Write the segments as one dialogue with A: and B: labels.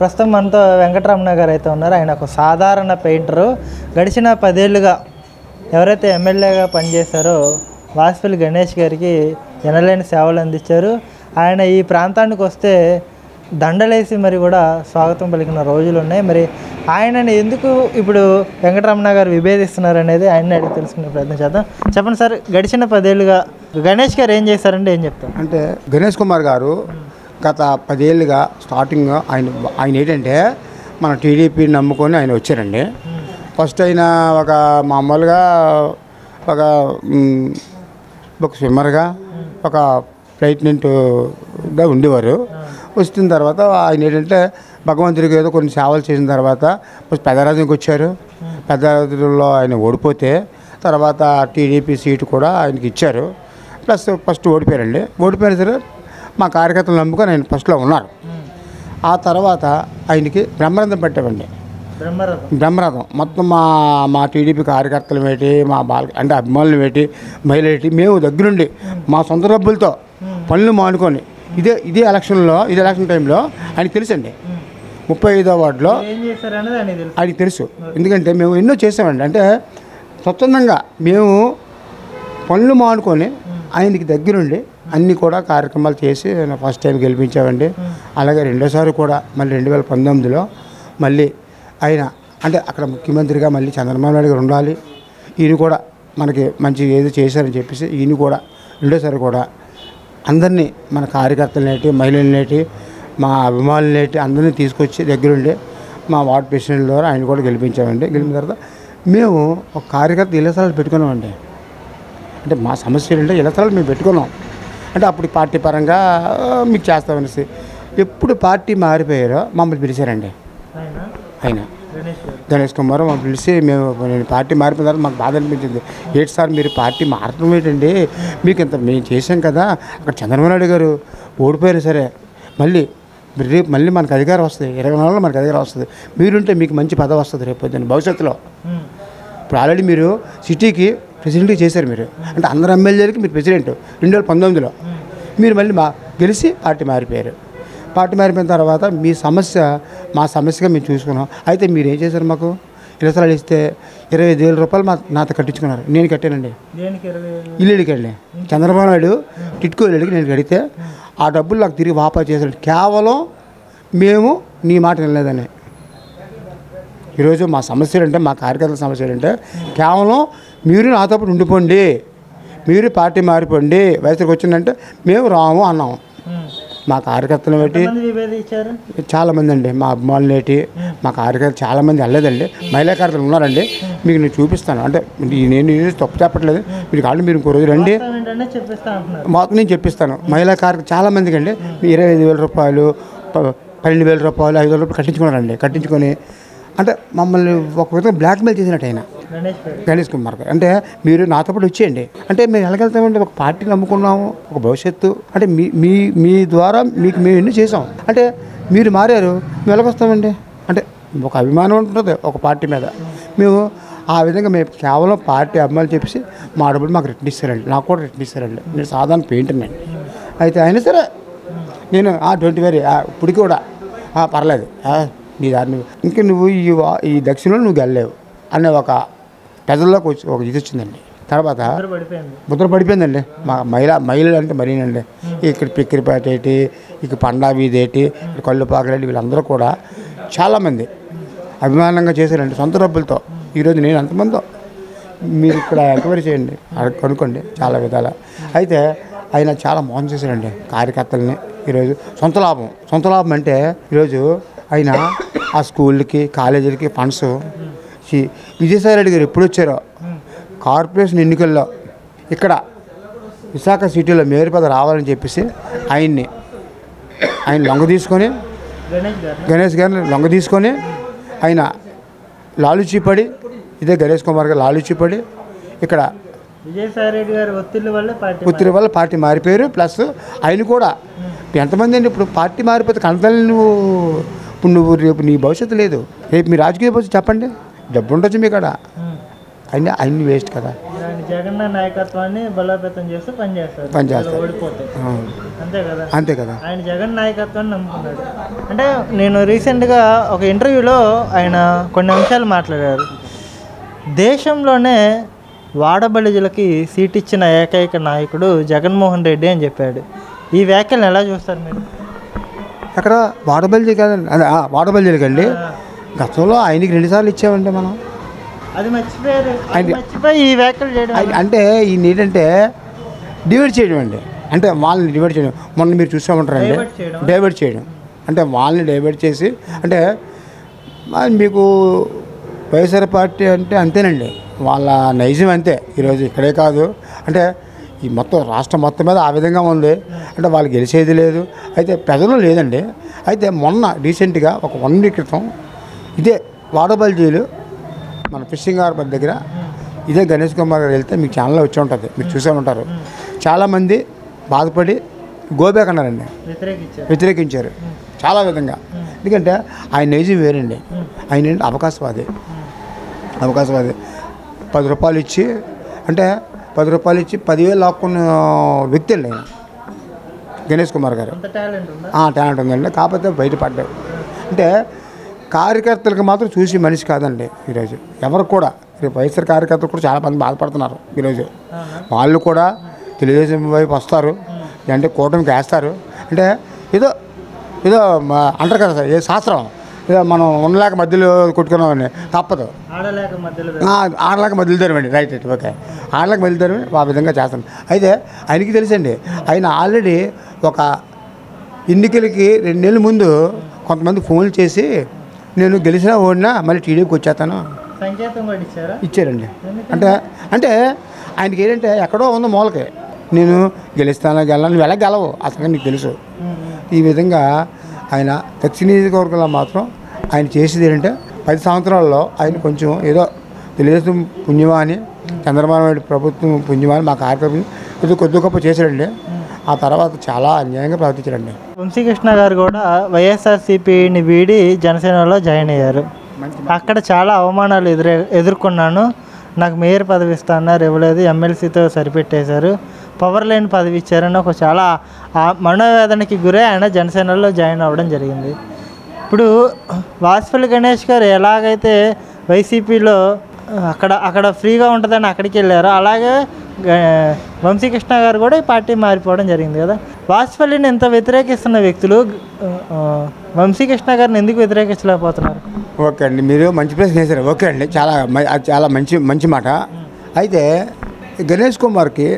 A: ప్రస్తుతం మనతో వెంకటరమణ గారు అయితే ఉన్నారు. ఆయన ఒక సాధారణ పెయింటరు. గడిచిన 10 ఏళ్ళుగా ఎవరైతే ఎమ్మెల్యేగా పనిచేశారో వాసుపల్లి గణేష్ గారికి ఎనలేని సేవలు అందించారు. ఆయన ఈ ప్రాంతానికి వస్తే దండలేసి మరి కూడా స్వాగతం పలికిన రోజులు ఉన్నాయి. మరి ఆయనని ఎందుకు ఇప్పుడు వెంకటరమణ గారు విభేదిస్తున్నారు అనేది ఆయన అడిగి తెలుసుకునే ప్రయత్నం చేద్దాం. చెప్పండి సార్, గడిచిన 10 ఏళ్ళుగా గణేష్ గారు ఏం చేశారంటే ఏం చెప్తారు?
B: అంటే గణేష్ కుమార్ గారు గత 10 ఏళ్ళుగా స్టార్టింగ్ ఆయన ఏంటంటే మన టీడీపీ నమ్ముకొని ఆయన వచ్చారండి. ఫస్ట్ ఆయన ఒక మామూలుగా ఒక స్విమ్మర్గా ఒక లైట్నెంట్గా ఉండేవారు. వచ్చిన తర్వాత ఆయన ఏంటంటే భగవంతుడికి ఏదో కొన్ని సేవలు చేసిన తర్వాత పెద్దరాజుకి వచ్చారు. పెద్దరాజులో ఆయన ఓడిపోతే తర్వాత టీడీపీ సీటు కూడా ఆయనకి ఇచ్చారు. ప్లస్ ఫస్ట్ ఓడిపోయారండి. ఓడిపోయిన సరే మా కార్యకర్తలు నమ్ముకొని ఆయన ఫస్ట్లో ఉన్నారు. ఆ తర్వాత ఆయనకి బ్రహ్మరథం పెట్టామండి. బ్రహ్మరథం మొత్తం మా టీడీపీ కార్యకర్తలు ఏంటి, మా అంటే అభిమానులు ఏంటి, మహిళలు ఏంటి, మేము దగ్గరుండి మా సొంత డబ్బులతో పనులు మానుకొని ఇదే ఎలక్షన్ టైంలో ఆయనకి తెలుసండి. 35వ వార్డులో ఆయనకి తెలుసు. ఎందుకంటే మేము ఎన్నో చేసామండి. అంటే స్వచ్ఛందంగా మేము పనులు మానుకొని ఆయనకి దగ్గరుండి అన్నీ కూడా కార్యక్రమాలు చేసి ఫస్ట్ టైం గెలిపించామండి. అలాగే రెండోసారి కూడా మళ్ళీ 2019లో మళ్ళీ ఆయన అంటే అక్కడ ముఖ్యమంత్రిగా మళ్ళీ చంద్రబాబు నాయుడు గారు ఉండాలి, ఈయన కూడా మనకి మంచి ఏదో చేశారని చెప్పేసి ఈయన కూడా రెండోసారి కూడా అందరినీ మన కార్యకర్తలనేటి, మహిళలనేటి, మా అభిమానులనేటి అందరినీ తీసుకొచ్చి దగ్గరుండి మా వార్డు ప్రెసిడెంట్ ద్వారా ఆయన కూడా గెలిపించామండి. గెలిపిన తర్వాత మేము ఒక కార్యకర్త ఇళ్ల స్థలాలు పెట్టుకున్నామండి. అంటే మా సమస్య ఏంటంటే ఇళ్ల స్థలాలు మేము పెట్టుకున్నాం. అంటే అప్పుడు పార్టీ పరంగా మీకు చేస్తామనేసి ఎప్పుడు పార్టీ మారిపోయారో మమ్మల్ని పిలిచారండి. ఆయన గణేష్ కుమార్ మమ్మల్ని పిలిచి నేను పార్టీ మారిపోయిన తర్వాత మాకు బాధ అనిపించింది. ఏంటి సార్ మీరు పార్టీ మారడం ఏంటండి, మీకు ఇంత మేము చేసాం కదా, అక్కడ చంద్రబాబు నాయుడు గారు ఓడిపోయారు సరే రేపు మళ్ళీ మనకు అధికారం వస్తుంది, 24లో మనకు అధికారం వస్తుంది, మీరుంటే మీకు మంచి పదవి వస్తుంది రేపు పొద్దున్న భవిష్యత్తులో. ఇప్పుడు ఆల్రెడీ మీరు సిటీకి ప్రెసిడెంట్గా చేశారు మీరు, అంటే అందరు ఎమ్మెల్యేలకి మీరు ప్రెసిడెంట్ 2019లో. మీరు మళ్ళీ గెలిచి పార్టీ మారిపోయారు. పార్టీ మారిపోయిన తర్వాత మీ సమస్య మా సమస్యగా మేము చూసుకున్నాం. అయితే మీరు ఏం చేశారు, మాకు ఇళ్ల స్థలాలు ఇస్తే 25,000 రూపాయలు నాతో కట్టించుకున్నారు. నేను కట్టానండి. ఇల్లుడికి వెళ్ళి చంద్రబాబు నాయుడు టిట్కో ఇల్లుడికి నేను కడితే ఆ డబ్బులు నాకు తిరిగి వాపస్ చేశాడు. కేవలం మేము నీ మాట వినలేదని. ఈరోజు మా సమస్యలు అంటే మా కార్యకర్తల సమస్యలు అంటే కేవలం మీరు నాతో పాటు ఉండిపోండి, మీరు పార్టీ మారిపోండి, వయసుకి వచ్చిందంటే మేము రాము అన్నాము. మా కార్యకర్తలు బట్టి చాలామంది అండి, మా అభిమానులు ఏంటి, మా కార్యకర్తలు చాలామంది వెళ్ళలేదండి. మహిళా కార్యకర్తలు ఉన్నారండి, మీకు నేను చూపిస్తాను. అంటే నేను తప్పు చెప్పట్లేదు, మీరు కాదు మీరు ఇంకో రోజు రండి మొత్తం నేను చెప్పిస్తాను. మహిళా కార్యకర్తలు చాలామందికి అండి 25,000 రూపాయలు, 12,000 రూపాయలు, 5,000 రూపాయలు కట్టించుకున్నారండి. కట్టించుకొని అంటే మమ్మల్ని ఒక విధంగా బ్లాక్మెయిల్ చేసినట్టు ఆయన గణేష్ కుమార్ గారు. అంటే మీరు నాతో పాటు వచ్చేయండి అంటే మేము ఎలాగెళ్తామండి, ఒక పార్టీ నమ్ముకున్నాము, ఒక భవిష్యత్తు అంటే మీ ద్వారా మీకు మేము ఎన్ని చేసాం, అంటే మీరు మారారు మేము ఎలాగొస్తామండి. అంటే ఒక అభిమానం ఉంటుంది ఒక పార్టీ మీద. మేము ఆ విధంగా మేము కేవలం పార్టీ అభిమానులు చెప్పేసి మా డబ్బులు మాకు రిటర్న్ ఇస్తారండి, నాకు కూడా రిటర్న్ ఇస్తారండి. నేను సాధారణ పెయింటర్ని అండి. అయితే అయినా సరే నేను 20 వేరే ఇప్పటికి కూడా పర్లేదు నీ దారిని ఇంకా నువ్వు ఈ దక్షిణలో నువ్వు వెళ్ళలేవు అనే ఒక ప్రజల్లోకి వచ్చి ఒక ఇది వచ్చిందండి. తర్వాత ముద్ర పడిపోయిందండి. మా మహిళలు అంటే మరీనండి. ఇక్కడ పిక్కిరిపేట ఏంటి, ఇక్కడ పండా వీధి ఏంటి, కళ్ళుపాకలేంటి, వీళ్ళందరూ కూడా చాలామంది అభిమానంగా చేశారండి సొంత డబ్బులతో. ఈరోజు నేను ఎంతమందో మీరు ఇక్కడ ఎంక్వైరీ చేయండి, కనుక్కోండి చాలా విధాల. అయితే ఆయన చాలా మోసం చేశారండి కార్యకర్తలని. ఈరోజు సొంత లాభం అంటే ఈరోజు ఆయన ఆ స్కూళ్ళకి కాలేజీలకి ఫండ్స్ విజయసాయి రెడ్డి గారు ఎప్పుడు వచ్చారో కార్పొరేషన్ ఎన్నికల్లో ఇక్కడ విశాఖ సిటీలో మేయర్ పదవి రావాలని చెప్పేసి ఆయన లొంగ తీసుకొని గణేష్ గారిని లొంగ తీసుకొని ఆయన లాలుచీపడి ఇదే గణేష్ కుమార్ గారు లాలుచీపడి ఇక్కడ
A: విజయసాయి రెడ్డి గారు
B: ఒత్తిడి వల్ల పార్టీ మారిపోయారు. ప్లస్ ఆయన కూడా ఎంతమంది అండి ఇప్పుడు పార్టీ మారిపోతే కనతల్లి నువ్వు రేపు నీ భవిష్యత్తు లేదు, రేపు మీ రాజకీయ భవిష్యత్తు చెప్పండి, డబ్బు ఉండొచ్చు మీ కాడ, అన్నీ వేస్ట్ కదా.
A: జగన్ నాయకత్వాన్ని బలోపేతం చేస్తూ పనిచేస్తారు ఓడిపోతే అంతే కదా.
B: అంతే కదా.
A: ఆయన జగన్ నాయకత్వాన్ని నమ్ముకున్నాడు. అంటే నేను రీసెంట్గా ఒక ఇంటర్వ్యూలో ఆయన కొన్ని అంశాలు మాట్లాడారు. దేశంలోనే వాడబలిజలకి సీట్ ఇచ్చిన ఏకైక నాయకుడు జగన్మోహన్ రెడ్డి అని చెప్పాడు. ఈ వ్యాఖ్యలను ఎలా చూస్తారు మీరు?
B: అక్కడ వాడబలిజీ కాదండి, వాడబలిజీలకి అండి గతంలో ఆయనకి 2 సార్లు ఇచ్చామండి మనం.
A: అది మర్చిపోయి ఈ వ్యాఖ్యలు చేయడం
B: అంటే ఈయన ఏంటంటే డివైడ్ చేయడం అండి. అంటే వాళ్ళని డివైడ్ చేయడం. మొన్న మీరు చూసామంటారండి డైవర్ట్ చేయడం. అంటే వాళ్ళని డైవర్ట్ చేసి అంటే మీకు వైఎస్ఆర్ పార్టీ అంటే అంతేనండి, వాళ్ళ నైజం అంతే. ఈరోజు ఇక్కడే కాదు, అంటే ఈ మొత్తం రాష్ట్రం మొత్తం మీద ఆ విధంగా ఉంది. అంటే వాళ్ళు గెలిచేది లేదు. అయితే ప్రజలు లేదండి. అయితే మొన్న రీసెంట్గా ఒక 1 వీక్ క్రితం ఇదే వాడబల్జీలు మన ఫిషింగ్ హార్బర్ దగ్గర ఇదే గణేష్ కుమార్ గారు వెళ్తే మీకు ఛానల్లో వచ్చి ఉంటుంది, మీరు చూసే ఉంటారు. చాలామంది బాధపడి గోబ్యాక్ అన్నారండి, వ్యతిరేకించారు చాలా విధంగా. ఎందుకంటే ఆయన నైజం వేరండి. ఆయన ఏంటి అవకాశవాది 10 రూపాయలు ఇచ్చి అంటే 10 రూపాయలు ఇచ్చి 10,000 లాక్కున్న వ్యక్తి అండి ఆయన గణేష్ కుమార్ గారు. టాలెంట్ ఉందండి, కాకపోతే బయటపడ్డాడు. అంటే కార్యకర్తలకు మాత్రం చూసి మనిషి కాదండి ఈరోజు ఎవరు కూడా. రేపు వైఎస్ఆర్ కార్యకర్తలు కూడా చాలామంది బాధపడుతున్నారు ఈరోజు. వాళ్ళు కూడా తెలుగుదేశం వైపు వస్తారు, అంటే కూటమికి వేస్తారు. అంటే ఏదో అంటారు కదా సార్, ఏ శాస్త్రం ఏదో మనం ఉండలేక మధ్యలో కొట్టుకున్నామని తప్పదు, ఆడలేక మధ్యలో తరమండి. రైట్ ఓకే, ఆడలేక మధ్యలో తరమి ఆ విధంగా చేస్తాను. అయితే ఆయనకి తెలుసండి, ఆయన ఆల్రెడీ ఒక ఎన్నికలకి 2 నెలల ముందు కొంతమంది ఫోన్లు చేసి నేను గెలిచినా ఓడినా మళ్ళీ టీడీపీకి వచ్చేస్తాను ఇచ్చారండి. అంటే ఆయనకి ఏంటంటే ఎక్కడో ఉంది మూలకి, నేను గెలుస్తాను నువ్వు ఎలా గెలవు అసలు నీకు తెలుసు. ఈ విధంగా ఆయన దక్షిణ నియోజకవర్గంలో మాత్రం ఆయన చేసేది ఏంటంటే 10 సంవత్సరాల్లో ఆయన కొంచెం ఏదో తెలుగుదేశం పుణ్యమా అని, చంద్రబాబు నాయుడు ప్రభుత్వం పుణ్యమా అని మా కార్యక్రమం ఏదో కొద్ది గొప్ప చేశాడండి. ఆ తర్వాత చాలా అన్యాయంగా ప్రవర్తించారండి.
A: వంశీకృష్ణ గారు కూడా వైఎస్ఆర్సీపీని వీడి జనసేనలో జాయిన్ అయ్యారు. అక్కడ చాలా అవమానాలు ఎదుర్కొన్నాను, నాకు మేయర్ పదవి ఇస్తాన్నారు, ఇవ్వలేదు, ఎమ్మెల్సీతో సరిపెట్టేశారు, పవర్ లేని పదవి ఇచ్చారని ఒక చాలా మనోవేదనకి గురై ఆయన జనసేనలో జాయిన్ అవ్వడం జరిగింది. ఇప్పుడు వాసుపల్లి గణేష్ గారు ఎలాగైతే వైసీపీలో అక్కడ ఫ్రీగా ఉంటుందని అక్కడికి వెళ్ళారు, అలాగే వంశీకృష్ణ గారు కూడా ఈ పార్టీ మారిపోవడం జరిగింది కదా. వాసుపల్లిని ఎంత వ్యతిరేకిస్తున్న వ్యక్తులు వంశీకృష్ణ గారిని ఎందుకు వ్యతిరేకించలేకపోతున్నారు?
B: ఓకే అండి, మీరు మంచి ప్రశ్న వేశారు. ఓకే అండి, చాలా మంచి మాట. అయితే గణేష్ కుమార్కి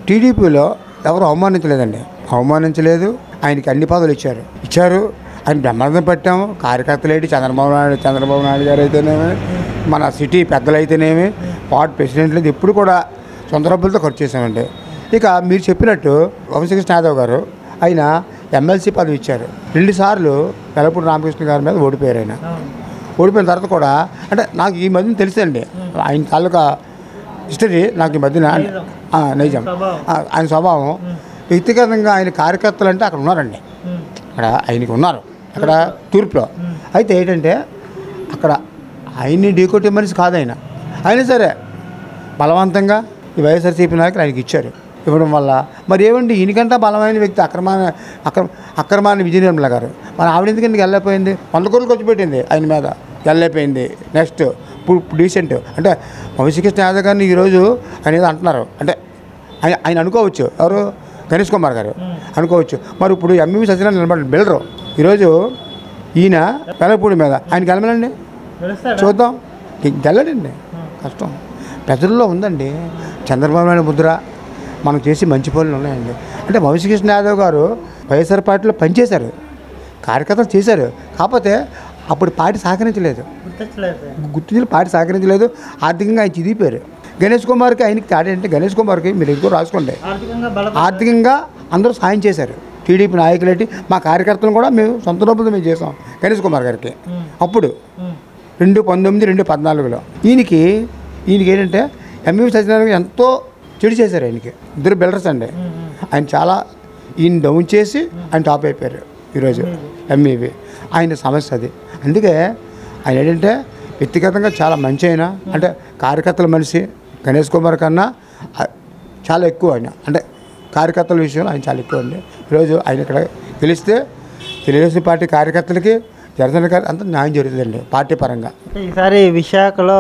B: టీడీపీలో ఎవరు అవమానించలేదు. ఆయనకి అన్ని పదవులు ఇచ్చారు. ఆయన బ్రహ్మాండం పెట్టాము. కార్యకర్తలు ఏంటి, చంద్రబాబు నాయుడు గారు అయితేనేమి, మన సిటీ పెద్దలు అయితేనేమి, పార్టీ ప్రెసిడెంట్లు ఎప్పుడు కూడా సొంత డబ్బులతో ఖర్చు చేశామండి. ఇక మీరు చెప్పినట్టు వంశీకృష్ణ యాదవ్ గారు ఆయన ఎమ్మెల్సీ పదవి ఇచ్చారు. 2 సార్లు వెలపూడి రామకృష్ణ గారి మీద ఓడిపోయారు. ఆయన ఓడిపోయిన తర్వాత కూడా అంటే నాకు ఈ మధ్యన తెలుసండి ఆయన తాలూకా హిస్టరీ, నాకు ఈ మధ్యన నైజం ఆయన స్వభావం. వ్యక్తిగతంగా ఆయన కార్యకర్తలు అంటే అక్కడ ఉన్నారండి, అక్కడ ఆయనకి ఉన్నారు అక్కడ తూర్పులో. అయితే ఏంటంటే అక్కడ ఆయన్ని ఢీకొట్టే మనిషి కాదు అయినా సరే బలవంతంగా ఈ వైఎస్ఆర్సీపీ నాయకులు ఆయనకి ఇవ్వడం వల్ల మరి ఏమండి ఈయనకంటే బలమైన వ్యక్తి అక్రమాన్ని విజయనిర్మల గారు, మరి ఆవిడ ఎందుకంటే వెళ్ళిపోయింది, 100 కోట్లు ఖర్చు పెట్టింది ఆయన మీద, వెళ్ళిపోయింది. నెక్స్ట్ ఇప్పుడు డీసెంట్ అంటే వంశీకృష్ణ యాదవ్ గారిని ఈరోజు ఆయన ఏదో అంటున్నారు, అంటే ఆయన అనుకోవచ్చు, ఎవరు గణేష్ కుమార్ గారు అనుకోవచ్చు. మరి ఇప్పుడు ఎంఎం సత్యనారాయణ నిలబడి బిల్డరు ఈరోజు ఈయన వెలపూడి మీద ఆయన గెలమలండి, చూద్దాం గెల్లడండి కష్టం. ప్రజల్లో ఉందండి చంద్రబాబు నాయుడు ముద్ర, మనం చేసి మంచి పనులు ఉన్నాయండి. అంటే వంశీకృష్ణ యాదవ్ గారు వైఎస్ఆర్ పార్టీలో పనిచేశారు, కార్యకర్తలు చేశారు, కాకపోతే అప్పుడు పార్టీ సహకరించలేదు, పార్టీ సహకరించలేదు, ఆర్థికంగా ఆయన చిదిగిపోయారు. గణేష్ కుమార్కి ఆయనకి తేడా అంటే గణేష్ కుమార్కి మీరు ఎక్కువ రాసుకోండి, ఆర్థికంగా అందరూ సాయం చేశారు. టీడీపీ నాయకులేంటి మా కార్యకర్తలు కూడా మేము సొంత డబ్బులతో మేము చేసాం గణేష్ కుమార్ గారికి. అప్పుడు 2019, 2014లో ఈయనకి ఏంటంటే ఎంవి సత్యనారాయణ ఎంతో చెడు చేశారు. ఆయనకి 2 బిల్డర్స్ అండి, ఆయన చాలా ఈయన డౌన్ చేసి ఆయన టాప్ అయిపోయారు ఈరోజు ఎంఈవి. ఆయన సమస్య అది. అందుకే ఆయన ఏంటంటే వ్యక్తిగతంగా చాలా మంచి అయినా, అంటే కార్యకర్తల మనిషి గణేష్ కుమార్ కన్నా చాలా ఎక్కువ ఆయన అంటే కార్యకర్తల విషయంలో ఆయన చాలా ఎక్కువ అండి. ఈరోజు ఆయన ఇక్కడ గెలిస్తే తెలుగుదేశం పార్టీ కార్యకర్తలకి జనసేన అంతా న్యాయం జరుగుతుందండి పార్టీ పరంగా.
A: ఈసారి విశాఖలో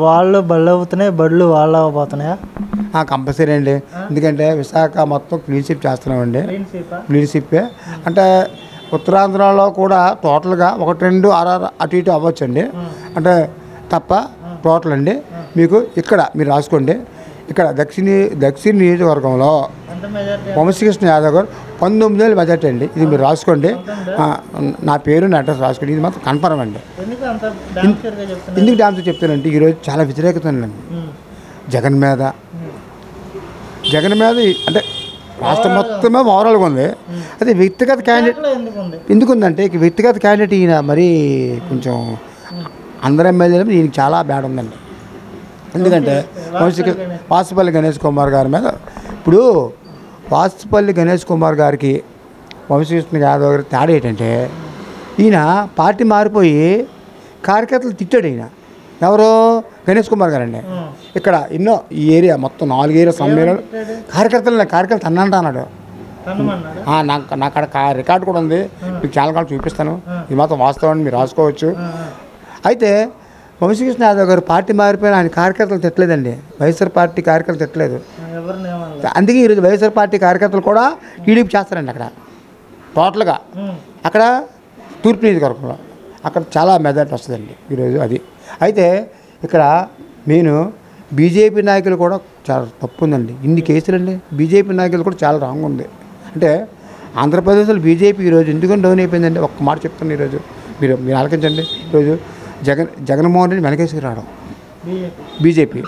A: వాళ్ళు బళ్ళు అవుతున్నాయి, బళ్ళు వాళ్ళు అవ్వబోతున్నాయా?
B: కంపల్సరీ అండి. ఎందుకంటే విశాఖ మొత్తం క్లీన్ స్వీప్ చేస్తున్నామండి. క్లీన్ స్వీపే అంటే ఉత్తరాంధ్రలో కూడా టోటల్గా 1-2 RR అటు ఇటు అవ్వచ్చండి. అంటే తప్ప టోటల్ అండి. మీకు ఇక్కడ మీరు రాసుకోండి. ఇక్కడ దక్షిణ నియోజకవర్గంలో వంశీకృష్ణ యాదవ్ గారు 19,000 మెజార్టీ అండి. ఇది మీరు రాసుకోండి. నా పేరు నా అడ్రస్ రాసుకోండి. ఇది మాత్రం కన్ఫర్మ్ అండి. ఎందుకు డాన్స్ చెప్తానంటే ఈరోజు చాలా వ్యతిరేకత ఉందండి జగన్ మీద అంటే రాష్ట్రం మొత్తమే ఓవరాల్గా ఉంది. అదే వ్యక్తిగత క్యాండిడేట్ ఎందుకుందంటే వ్యక్తిగత క్యాండిడేట్ ఈయన మరీ కొంచెం అందరు ఎమ్మెల్యేలు ఈయనకి చాలా బ్యాడ్ ఉందండి. ఎందుకంటే వాసుపల్లి గణేష్ కుమార్ గారి మీద ఇప్పుడు వాసుపల్లి గణేష్ కుమార్ గారికి వంశీకృష్ణ యాదవ్ గారికి తేడా ఏంటంటే ఈయన పార్టీ మారిపోయి కార్యకర్తలు తిట్టాడు. ఈయన ఎవరు గణేష్ కుమార్ గారండి. ఇక్కడ ఎన్నో ఈ ఏరియా మొత్తం 4 ఏరియా సమ్మేళనం కార్యకర్తలు తన్నంట అన్నాడు. నాకు అక్కడ రికార్డు కూడా ఉంది, మీకు చాలా కాలం చూపిస్తాను. ఇది మాత్రం వాస్తవాన్ని మీరు రాసుకోవచ్చు. అయితే వంశీకృష్ణ యాదవ్ గారు పార్టీ మారిపోయిన ఆయన కార్యకర్తలు తిట్టలేదండి. వైఎస్ఆర్ పార్టీ కార్యకర్తలు తిట్టలేదు. అందుకే ఈరోజు వైఎస్ఆర్ పార్టీ కార్యకర్తలు కూడా టీడీపీ చేస్తారండి. అక్కడ టోటల్గా అక్కడ తూర్పు నియోజకవర్గంలో అక్కడ చాలా మెజార్టీ వస్తుందండి ఈరోజు. అది అయితే ఇక్కడ నేను బీజేపీ నాయకులు కూడా చాలా తప్పు ఉందండి. ఇన్ని కేసులండి బీజేపీ నాయకులు కూడా చాలా రాంగ్ ఉంది. అంటే ఆంధ్రప్రదేశ్లో బీజేపీ ఈరోజు ఎందుకని డౌన్ అయిపోయిందండి? ఒక్క మాట చెప్తాను. ఈరోజు మీరు ఆలోచించండి. ఈరోజు జగన్మోహన్ రెడ్డి వెనకేసుకు రావడం బీజేపీ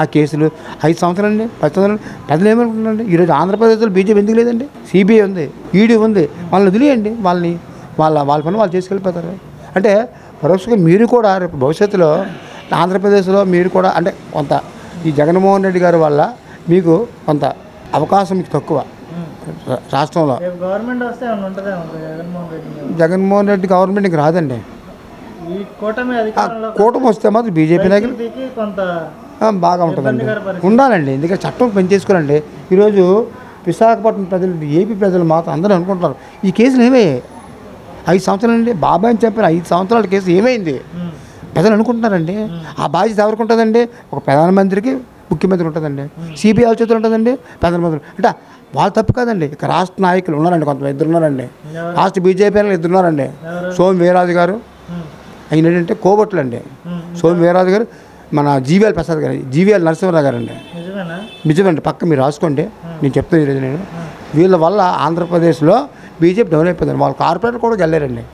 B: ఆ కేసులు 5 సంవత్సరాలండి 10 సంవత్సరాలు ప్రజలు ఏమనుకుంటున్నారండి? ఈరోజు ఆంధ్రప్రదేశ్లో బీజేపీ ఎందుకు లేదండి? సిబిఐ ఉంది, ఈడీ ఉంది. వాళ్ళని వదిలేయండి. వాళ్ళ పని వాళ్ళు చేసుకెళ్ళిపోతారు. అంటే పరోక్షంగా మీరు కూడా రేపు భవిష్యత్తులో ఆంధ్రప్రదేశ్లో మీరు కూడా అంటే కొంత ఈ జగన్మోహన్ రెడ్డి గారి వల్ల మీకు కొంత అవకాశం మీకు తక్కువ రాష్ట్రంలో. జగన్మోహన్ రెడ్డి గవర్నమెంట్కి రాదండి. కూటమి వస్తే మాత్రం బీజేపీ నాయకులు బాగా ఉంటుందండి, ఉండాలండి. ఎందుకంటే చట్టం పెంచేసుకోవాలండి. ఈరోజు విశాఖపట్నం ప్రజలు ఏపీ ప్రజలు మాత్రం అందరూ అనుకుంటున్నారు ఈ కేసులు ఏమయ్యాయి 5 సంవత్సరాలు అండి. బాబాయ్ని చెప్పిన 5 సంవత్సరాల కేసు ఏమైంది ప్రజలు అనుకుంటున్నారండి. ఆ బాధ్యత ఎవరికి ఉంటుందండి? ఒక ప్రధానమంత్రికి ముఖ్యమంత్రి ఉంటుందండి, సిబిఐ చేతులు ఉంటుందండి, ప్రధానమంత్రి. అంటే వాళ్ళు తప్పు కాదండి. ఇక రాష్ట్ర నాయకులు ఉన్నారండి, కొంత 2 ఉన్నారండి. రాష్ట్ర బీజేపీ 2 ఉన్నారండి. సోము వీర్రాజు గారు ఆయన ఏంటంటే కోబట్లు అండి. సోము వీర్రాజు గారు మన జీవీఎల్ ప్రసాద్ గారు, జీవీఎల్ నరసింహరావు గారు అండి. నిజమండి, పక్క మీరు రాసుకోండి. నేను చెప్తాను ఈరోజు నేను వీళ్ళ వల్ల ఆంధ్రప్రదేశ్లో బీజేపీ డెవలప్ అయిపోయింది. వాళ్ళు కార్పొరేటర్ కూడా వెళ్ళారండి.